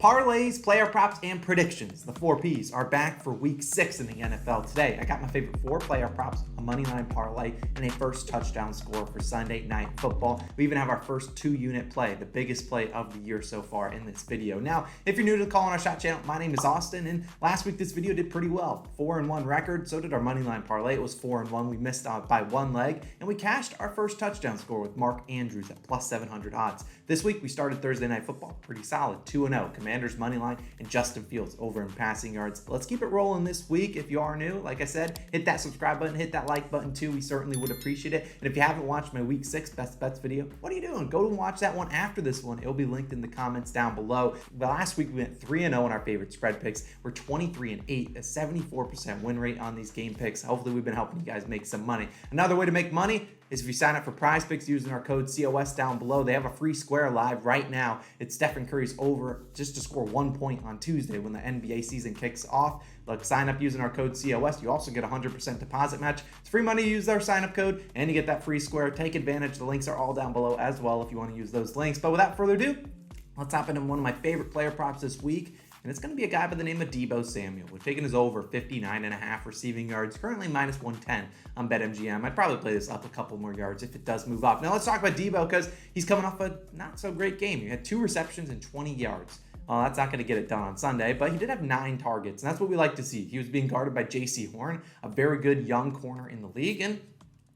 Parlays, player props, and predictions, the 4 Ps, are back for week 6 in the NFL today. I got my favorite 4 player props, a Moneyline parlay, and a first touchdown score for Sunday Night Football. We even have our first 2-unit play, the biggest play of the year so far in this video. Now, if you're new to the Call on Our Shot channel, my name is Austin, and last week this video did pretty well. 4-1 record, so did our Moneyline parlay. It was 4-1. We missed out by 1 leg, and we cashed our first touchdown score with Mark Andrews at plus 700 odds. This week, we started Thursday Night Football pretty solid, 2-0. Commanders Moneyline and Justin Fields over in passing yards. Let's keep it rolling this week. If you are new, like I said, hit that subscribe button, hit that like button too. We certainly would appreciate it. And if you haven't watched my week 6 best bets video, what are you doing? Go and watch that one after this one. It'll be linked in the comments down below. But last week we went 3-0 in our favorite spread picks. We're 23-8, a 74% win rate on these game picks. Hopefully we've been helping you guys make some money. Another way to make money is if you sign up for PrizePicks using our code COS down below. They have a free square live right now. It's Stephen Curry's over just to score 1 point on Tuesday when the NBA season kicks off. Look, sign up using our code COS. You also get a 100% deposit match. It's free money to use our sign up code, and you get that free square. Take advantage. The links are all down below as well if you want to use those links. But without further ado, let's hop into one of my favorite player props this week. And it's going to be a guy by the name of Deebo Samuel. We're taking his over 59.5 receiving yards, currently minus 110 on BetMGM. I'd probably play this up a couple more yards if it does move up. Now let's talk about Deebo because he's coming off a not so great game. He had 2 receptions and 20 yards. Well, that's not going to get it done on Sunday, but he did have 9 targets, and that's what we like to see. He was being guarded by J.C. Horn, a very good young corner in the league, and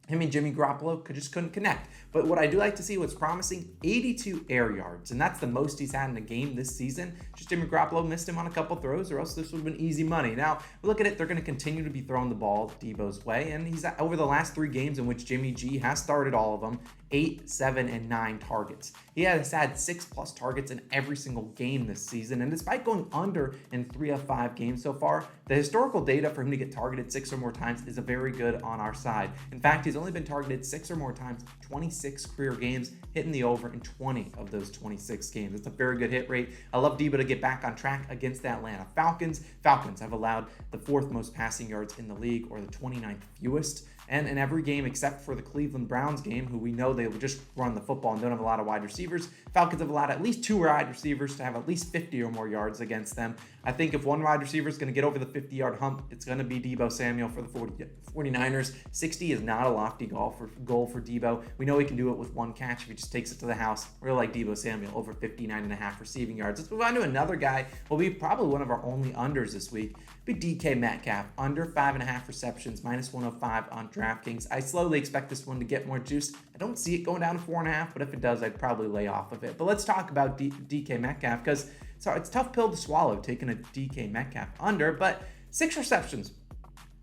him and Jimmy Garoppolo couldn't connect. But what I do like to see, what's promising, 82 air yards, and that's the most he's had in a game this season. Just Jimmy Garoppolo missed him on a couple throws, or else this would have been easy money. Now, look at it, they're going to continue to be throwing the ball Deebo's way, and he's over the last 3 games in which Jimmy G has started all of them, 8, 7, and 9 targets. He has had 6+ targets in every single game this season, and despite going under in 3 of 5 games so far, the historical data for him to get targeted 6 or more times is very good on our side. In fact, he's only been targeted 6 or more times, 26 career games, hitting the over in 20 of those 26 games. It's a very good hit rate. I love Deebo to get back on track against the Atlanta Falcons. Falcons have allowed the 4th most passing yards in the league, or the 29th fewest. And in every game except for the Cleveland Browns game, who we know they will just run the football and don't have a lot of wide receivers, Falcons have allowed at least 2 wide receivers to have at least 50 or more yards against them. I think if one wide receiver is going to get over the 50-yard hump, it's going to be Deebo Samuel for the 49ers. 60 is not a lofty goal for Deebo. We know he can do it with 1 catch if he just takes it to the house. Really like Deebo Samuel over 59.5 receiving yards. Let's move on to another guy. Will be probably one of our only unders this week. Be DK Metcalf, under 5.5 receptions, minus 105 on DraftKings. I slowly expect this one to get more juice. I don't see it going down to 4.5, but if it does, I'd probably lay off of it. But let's talk about DK Metcalf because it's a tough pill to swallow taking a DK Metcalf under, but 6 receptions.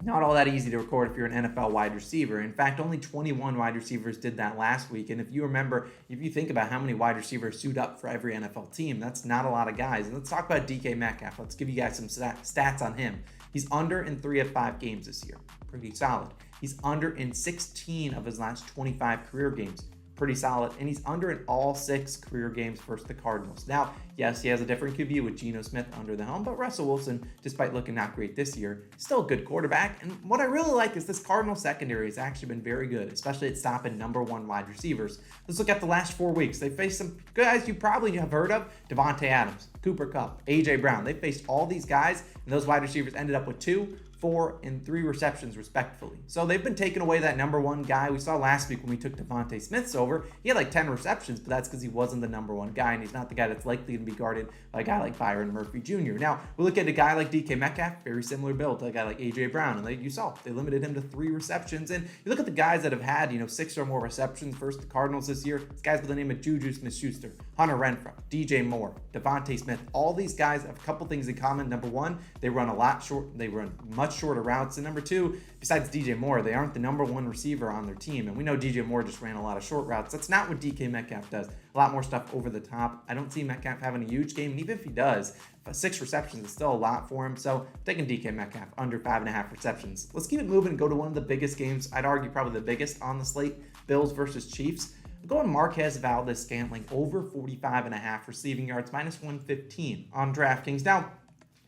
Not all that easy to record if you're an NFL wide receiver. In fact, only 21 wide receivers did that last week. And if you think about how many wide receivers suit up for every NFL team, that's not a lot of guys. And let's talk about DK Metcalf. Let's give you guys some stats on him. He's under in 3 of 5 games this year. Pretty solid. He's under in 16 of his last 25 career games. Pretty solid. And he's under in all 6 career games versus the Cardinals. Now, yes, he has a different QB with Geno Smith under the helm, but Russell Wilson, despite looking not great this year, still a good quarterback. And what I really like is this Cardinal secondary has actually been very good, especially at stopping number 1 wide receivers. Let's look at the last 4 weeks. They faced some guys you probably have heard of: Devontae Adams, Cooper Kupp, A.J. Brown. They faced all these guys, and those wide receivers ended up with 2, 4, and 3 receptions respectively. So they've been taking away that number 1 guy. We saw last week when we took Devontae Smith's over, he had like 10 receptions, but that's because he wasn't the number 1 guy, and he's not the guy that's likely to be guarded by a guy like Byron Murphy Jr. Now, we look at a guy like DK Metcalf, very similar build to a guy like A.J. Brown, and you saw they limited him to 3 receptions. And you look at the guys that have had 6 or more receptions versus the Cardinals this year. It's guys by the name of Juju Smith-Schuster, Hunter Renfrow, DJ Moore, Devontae Smith. All these guys have a couple things in common. Number 1, they run much shorter routes. And number 2, besides DJ Moore, they aren't the number 1 receiver on their team. And we know DJ Moore just ran a lot of short routes. That's not what DK Metcalf does. A lot more stuff over the top. I don't see Metcalf having a huge game. And even if he does, 6 receptions is still a lot for him. So I'm taking DK Metcalf under 5.5 receptions. Let's keep it moving and go to one of the biggest games. I'd argue probably the biggest on the slate: Bills versus Chiefs. I'm going Marquez Valdes-Scantling over 45.5 receiving yards, minus 115 on DraftKings. Now,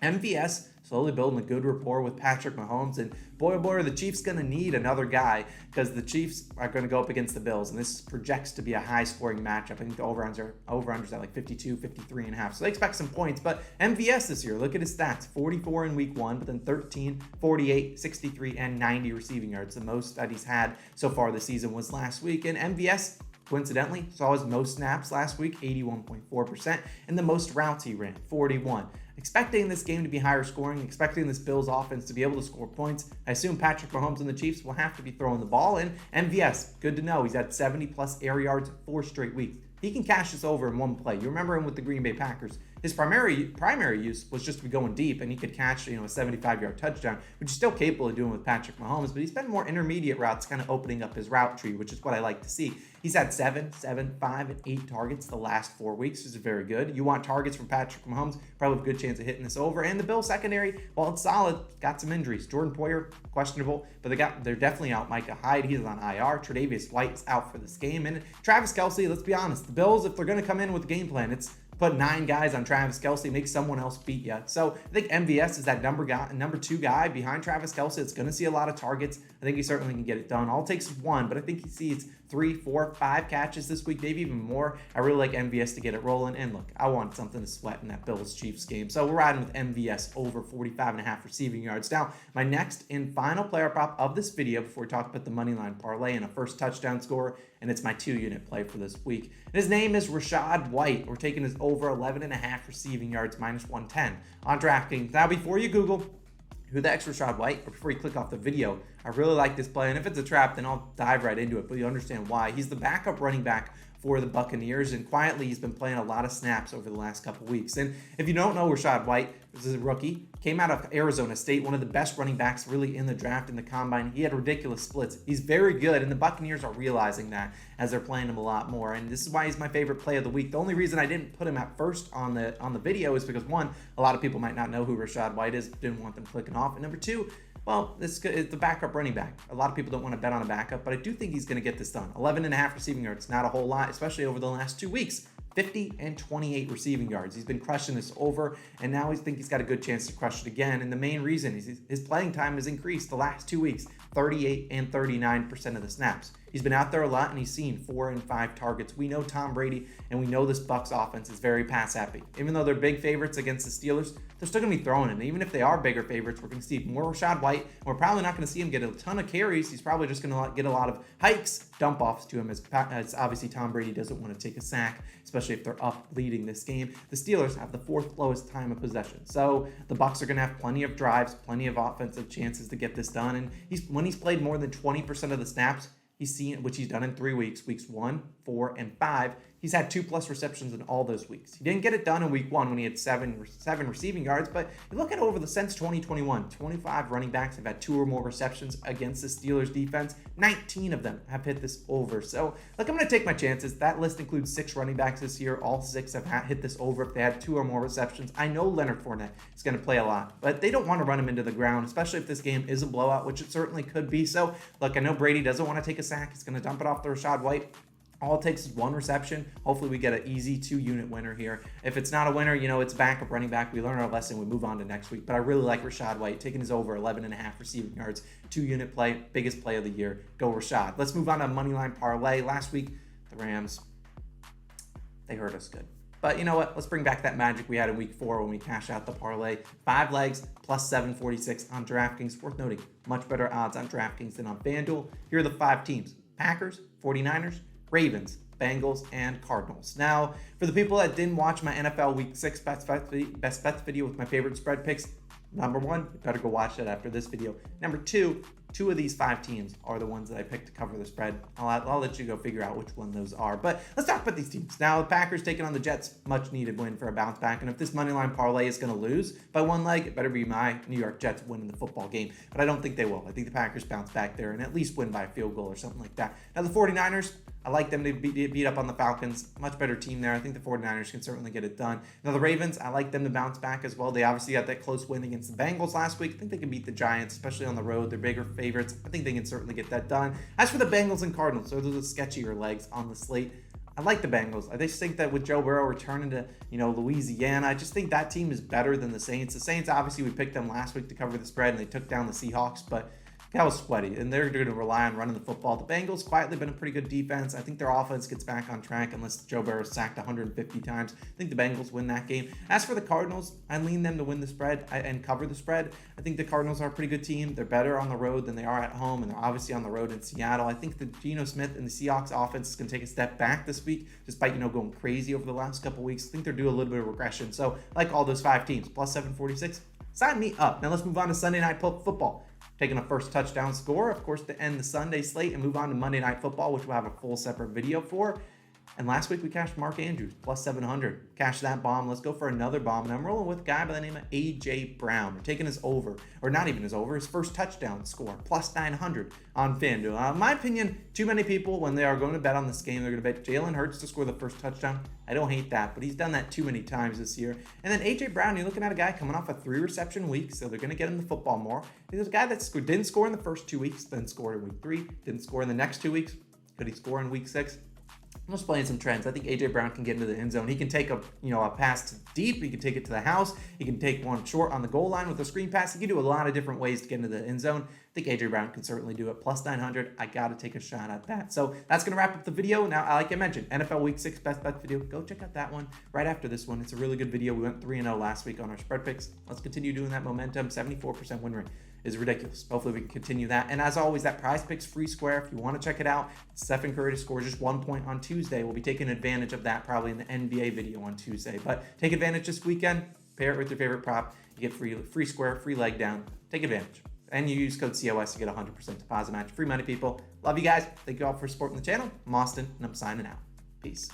MVS slowly building a good rapport with Patrick Mahomes, and boy, oh boy, are the Chiefs going to need another guy because the Chiefs are going to go up against the Bills, and this projects to be a high-scoring matchup. I think the over-unders at like 52, 53 and a half, so they expect some points, but MVS this year, look at his stats, 44 in week 1, but then 13, 48, 63, and 90 receiving yards. The most that he's had so far this season was last week, and MVS coincidentally saw his most snaps last week, 81.4%, and the most routes he ran, 41. Expecting this game to be higher scoring, expecting this Bills offense to be able to score points, I assume Patrick Mahomes and the Chiefs will have to be throwing the ball. And MVS, good to know, he's had 70 plus air yards 4 straight weeks. He can cash this over in one play. You remember him with the Green Bay Packers. His primary use was just to be going deep, and he could catch a 75-yard touchdown, which he's still capable of doing with Patrick Mahomes, but he's been more intermediate routes, kind of opening up his route tree, which is what I like to see. He's had 7, 5, and 8 targets the last 4 weeks, which is very good. You want targets from Patrick Mahomes, probably have a good chance of hitting this over. And the Bills secondary, while it's solid, got some injuries. Jordan Poyer, questionable, but they're definitely out. Micah Hyde, he's on IR. Tre'Davious White's out for this game. And Travis Kelce, let's be honest, the Bills, if they're going to come in with a game plan, it's put 9 guys on Travis Kelce, make someone else beat you. So I think MVS is that number 2 guy behind Travis Kelce. It's going to see a lot of targets. I think he certainly can get it done. All it takes is 1, but I think he sees 3, 4, 5 catches this week, maybe even more. I really like MVS to get it rolling. And look, I want something to sweat in that Bills-Chiefs game. So we're riding with MVS over 45.5 receiving yards. Now, my next and final player prop of this video before we talk about the Moneyline parlay and a first touchdown score, and it's my 2-unit play for this week. And his name is Rashad White. We're taking his over 11.5 receiving yards minus 110 on DraftKings. Now, before you Google who the X Rashad White, or before you click off the video, I really like this play, and if it's a trap, then I'll dive right into it, but you'll understand why. He's the backup running back for the Buccaneers, and quietly he's been playing a lot of snaps over the last couple weeks. And if you don't know Rashad White, this is a rookie, came out of Arizona State, one of the best running backs really in the draft, in the combine. He had ridiculous splits. He's very good, and the Buccaneers are realizing that as they're playing him a lot more, and this is why he's my favorite play of the week. The only reason I didn't put him at first on the video is because, 1, a lot of people might not know who Rashad White is, didn't want them clicking off, and number 2, well, it's the backup running back. A lot of people don't want to bet on a backup, but I do think he's going to get this done. 11.5 receiving yards, not a whole lot, especially over the last 2 weeks. 50 and 28 receiving yards. He's been crushing this over, and now I think he's got a good chance to crush it again. And the main reason is his playing time has increased the last 2 weeks, 38 and 39% of the snaps. He's been out there a lot, and he's seen 4 and 5 targets. We know Tom Brady, and we know this Bucs offense is very pass happy. Even though they're big favorites against the Steelers, they're still going to be throwing it. And even if they are bigger favorites, we're going to see more Rashad White. And we're probably not going to see him get a ton of carries. He's probably just going to get a lot of hikes, dump offs to him, as obviously Tom Brady doesn't want to take a sack, especially if they're up leading this game. The Steelers have the 4th lowest time of possession. So the Bucs are going to have plenty of drives, plenty of offensive chances to get this done. And when he's played more than 20% of the snaps, he's seen, which he's done in 3 weeks, weeks 1, 4, and 5. He's had 2+ receptions in all those weeks. He didn't get it done in week 1 when he had 7 receiving yards, but you look at over since 2021, 25 running backs have had 2 or more receptions against the Steelers defense. 19 of them have hit this over. So look, I'm going to take my chances. That list includes 6 running backs this year. All 6 have hit this over if they had 2 or more receptions. I know Leonard Fournette is going to play a lot, but they don't want to run him into the ground, especially if this game is a blowout, which it certainly could be. So look, I know Brady doesn't want to take a sack. He's going to dump it off to Rashad White. All it takes is 1 reception. Hopefully we get an easy 2-unit winner here. If it's not a winner, it's backup running back. We learn our lesson. We move on to next week. But I really like Rashad White, taking his over 11.5 receiving yards. 2-unit play, biggest play of the year. Go Rashad. Let's move on to Moneyline parlay. Last week, the Rams, they hurt us good. But you know what? Let's bring back that magic we had in week 4 when we cashed out the parlay. 5 legs plus 746 on DraftKings. Worth noting, much better odds on DraftKings than on FanDuel. Here are the 5 teams: Packers, 49ers, Ravens, Bengals, and Cardinals. Now, for the people that didn't watch my NFL Week 6 best bets video with my favorite spread picks, number 1, you better go watch that after this video. Number 2, 2 of these 5 teams are the ones that I picked to cover the spread. I'll let you go figure out which one those are. But let's talk about these teams. Now, the Packers taking on the Jets, much needed win for a bounce back. And if this Moneyline parlay is going to lose by 1 leg, it better be my New York Jets winning the football game. But I don't think they will. I think the Packers bounce back there and at least win by a field goal or something like that. Now, the 49ers, I like them to beat up on the Falcons. Much better team there. I think the 49ers can certainly get it done. Now, the Ravens, I like them to bounce back as well. They obviously got that close win against the Bengals last week. I think they can beat the Giants, especially on the road. They're bigger favorites. I think they can certainly get that done. As for the Bengals and Cardinals, those are the sketchier legs on the slate. I like the Bengals. I just think that with Joe Burrow returning to, Louisiana, I just think that team is better than the Saints. The Saints, obviously, we picked them last week to cover the spread, and they took down the Seahawks, but that was sweaty, and they're going to rely on running the football. The Bengals quietly been a pretty good defense. I think their offense gets back on track unless Joe Burrow is sacked 150 times. I think the Bengals win that game. As for the Cardinals, I lean them to win the spread and cover the spread. I think the Cardinals are a pretty good team. They're better on the road than they are at home, and they're obviously on the road in Seattle. I think the Geno Smith and the Seahawks offense is going to take a step back this week, despite, going crazy over the last couple weeks. I think they're due a little bit of regression. So, like all those 5 teams, plus 746, sign me up. Now let's move on to Sunday Night Football. Taking a first touchdown score, of course, to end the Sunday slate and move on to Monday Night Football, which we'll have a full separate video for. And last week we cashed Mark Andrews, plus 700. Cash that bomb. Let's go for another bomb. And I'm rolling with a guy by the name of A.J. Brown. We're taking his over, or not even his over, his first touchdown score, plus 900 on FanDuel. In my opinion, too many people, when they are going to bet on this game, they're going to bet Jalen Hurts to score the first touchdown. I don't hate that, but he's done that too many times this year. And then A.J. Brown, you're looking at a guy coming off a 3-reception week, so they're going to get him the football more. He's a guy that didn't score in the first 2 weeks, then scored in week 3, didn't score in the next 2 weeks. Could he score in week 6? I'm just playing some trends. I think A.J. Brown can get into the end zone. He can take a pass to deep. He can take it to the house. He can take one short on the goal line with a screen pass. He can do a lot of different ways to get into the end zone. I think A.J. Brown can certainly do it. Plus 900. I got to take a shot at that. So that's going to wrap up the video. Now, like I mentioned, NFL Week 6 Best Bet video. Go check out that one right after this one. It's a really good video. We went 3-0 last week on our spread picks. Let's continue doing that momentum. 74% win rate is ridiculous. Hopefully we can continue that. And as always, that PrizePicks free square, if you want to check it out, Stephen Curry to score just 1 point on Tuesday. We'll be taking advantage of that probably in the NBA video on Tuesday. But take advantage this weekend. Pair it with your favorite prop. You get free square, free leg down. Take advantage. And you use code COS to get 100% deposit match. Free money, people. Love you guys. Thank you all for supporting the channel. I'm Austin, and I'm signing out. Peace.